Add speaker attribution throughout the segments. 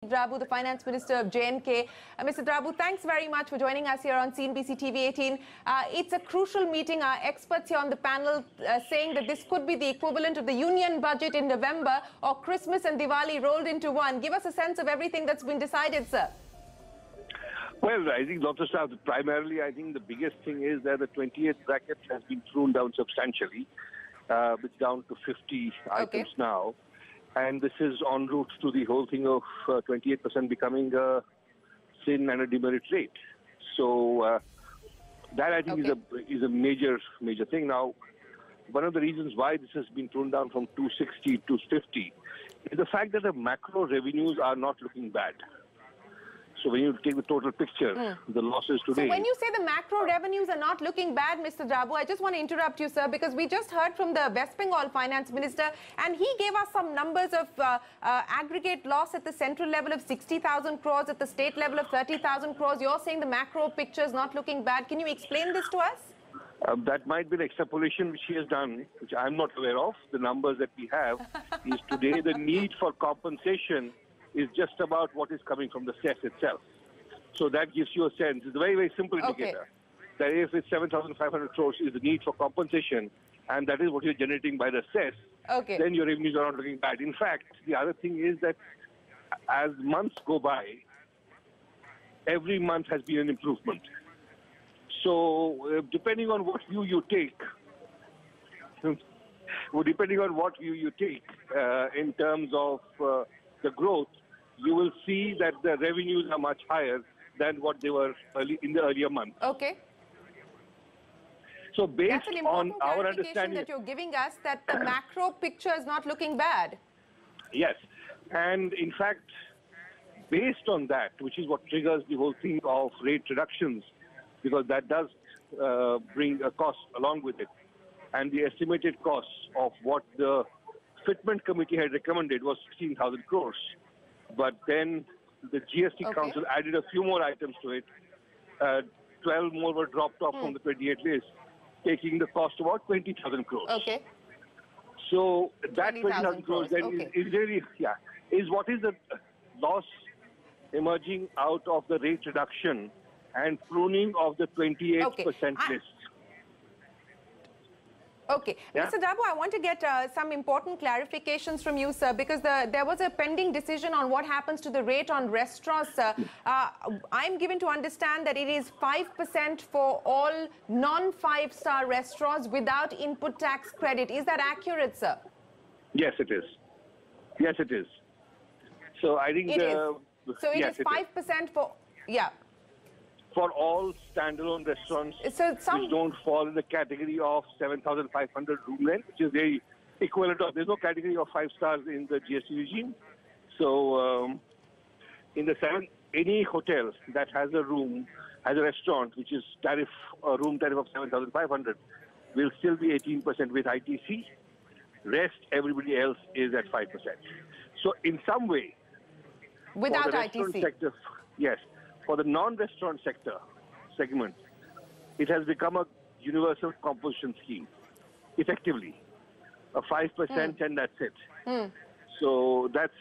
Speaker 1: Drabu, the Finance Minister of J&K. Mr. Drabu, thanks very much for joining us here on CNBC TV18. It's a crucial meeting. Our experts here on the panel saying that this could be the equivalent of the union budget in November or Christmas and Diwali rolled into one. Give us a sense of everything that's been decided, sir.
Speaker 2: Well, I think lots of stuff. Primarily, I think the biggest thing is that the 28th bracket has been thrown down substantially. It's down to 50 items now. And this is en route to the whole thing of 28% becoming a sin and a demerit rate. So that I think is a major thing. Now, one of the reasons why this has been thrown down from 260 to 50 is the fact that the macro revenues are not looking bad. So when you take the total picture, the losses today...
Speaker 1: So when you say the macro revenues are not looking bad, Mr. Drabu, I just want to interrupt you, sir, because we just heard from the West Bengal Finance Minister, and he gave us some numbers of aggregate loss at the central level of 60,000 crores, at the state level of 30,000 crores. You're saying the macro picture is not looking bad. Can you explain this to us?
Speaker 2: That might be an extrapolation which he has done, which I'm not aware of. The numbers that we have is today the need for compensation is just about what is coming from the cess itself. So that gives you a sense. It's a very, very simple indicator. That if it's 7,500 crores is the need for compensation, and that is what you're generating by the cess, then your revenues are not looking bad. In fact, the other thing is that as months go by, every month has been an improvement. So depending on what view you take, in terms of the growth, you will see that the revenues are much higher than what they were in the earlier months. So based on our understanding
Speaker 1: that you're giving us, that the macro picture is not looking bad.
Speaker 2: Yes, and in fact, based on that, which is what triggers the whole thing of rate reductions, because that does bring a cost along with it, and the estimated costs of what the Fitment Committee had recommended was 16,000 crores. But then the GST Council added a few more items to it. 12 more were dropped off from the 28 list, taking the cost about 20,000 crores. So that 20,000 crores then is really, is what is the loss emerging out of the rate reduction and pruning of the 28% list.
Speaker 1: Mr. Drabu, I want to get some important clarifications from you, sir, because there was a pending decision on what happens to the rate on restaurants, sir. I'm given to understand that it is 5% for all non-5-star restaurants without input tax credit. Is that accurate, sir?
Speaker 2: Yes, it is. Yes, it is. So I think...
Speaker 1: It is. So it is 5% for...
Speaker 2: For all standalone restaurants which don't fall in the category of 7,500 room rent, which is the equivalent of, there's no category of 5 stars in the GST regime. So any hotel that has a room, has a restaurant, which is room tariff of 7,500, will still be 18% with ITC. Rest, everybody else is at 5%. So in some way,
Speaker 1: without
Speaker 2: for the restaurant
Speaker 1: ITC.
Speaker 2: sector, yes. For the non-restaurant segment, it has become a universal composition scheme, effectively. A 5% and that's it. So that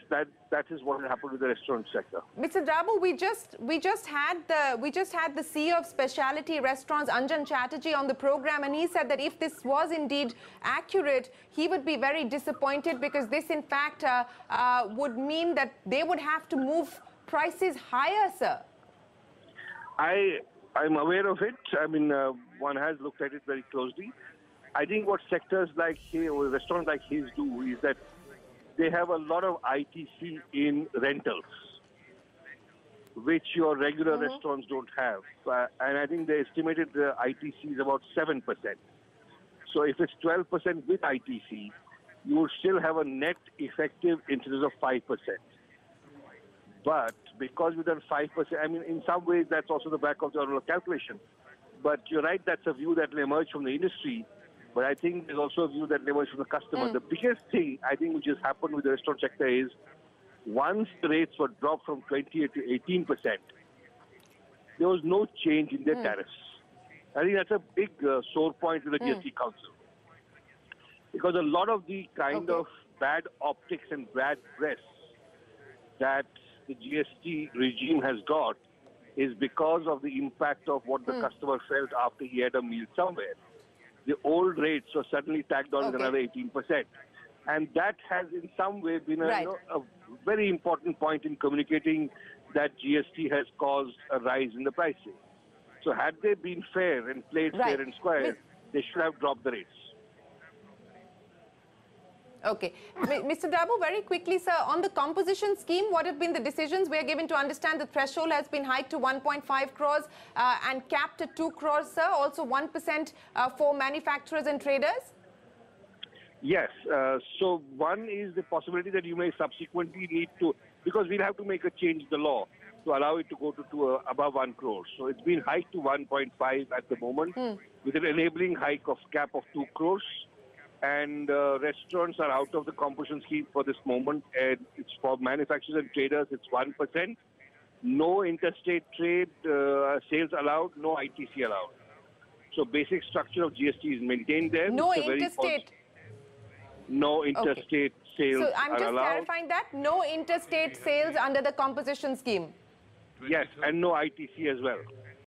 Speaker 2: is what happened with the restaurant sector.
Speaker 1: Mr. Drabu, we just had the CEO of specialty restaurants, Anjan Chatterjee, on the program, and he said that if this was indeed accurate, he would be very disappointed because this, in fact, would mean that they would have to move prices higher, sir.
Speaker 2: I'm aware of it. I mean, one has looked at it very closely. I think what sectors like his, or restaurants like his do is that they have a lot of ITC in rentals, which your regular restaurants don't have. And I think the estimated ITC is about 7%. So if it's 12% with ITC, you would still have a net effective interest of 5%. But because we've done 5%, I mean, in some ways, that's also the back of the envelope calculation. But you're right, that's a view that will emerge from the industry. But I think there's also a view that will emerge from the customer. The biggest thing, I think, which has happened with the restaurant sector is once the rates were dropped from 28 to 18%, there was no change in their tariffs. I think that's a big sore point with the GST Council. Because a lot of the kind of bad optics and bad press that the GST regime has got is because of the impact of what the customer felt after he had a meal somewhere. The old rates were suddenly tagged on with another 18%. And that has in some way been a very important point in communicating that GST has caused a rise in the pricing. So had they been fair and played fair and square, they should have dropped the rates.
Speaker 1: Okay. Mr. Drabu, very quickly, sir, on the composition scheme, what have been the decisions? We are given to understand the threshold has been hiked to 1.5 crores and capped at 2 crores, sir. Also 1% for manufacturers and traders.
Speaker 2: Yes. So one is the possibility that you may subsequently need to, because we'll have to make a change in the law to allow it to go to above 1 crore. So it's been hiked to 1.5 at the moment with an enabling hike of cap of 2 crores. And restaurants are out of the composition scheme for this moment. And it's for manufacturers and traders, it's 1%. No interstate trade sales allowed, no ITC allowed. So basic structure of GST is maintained there.
Speaker 1: No interstate.
Speaker 2: No interstate sales
Speaker 1: So I'm
Speaker 2: are
Speaker 1: just
Speaker 2: allowed.
Speaker 1: clarifying that. No interstate sales under the composition scheme.
Speaker 2: Yes, and no ITC as well.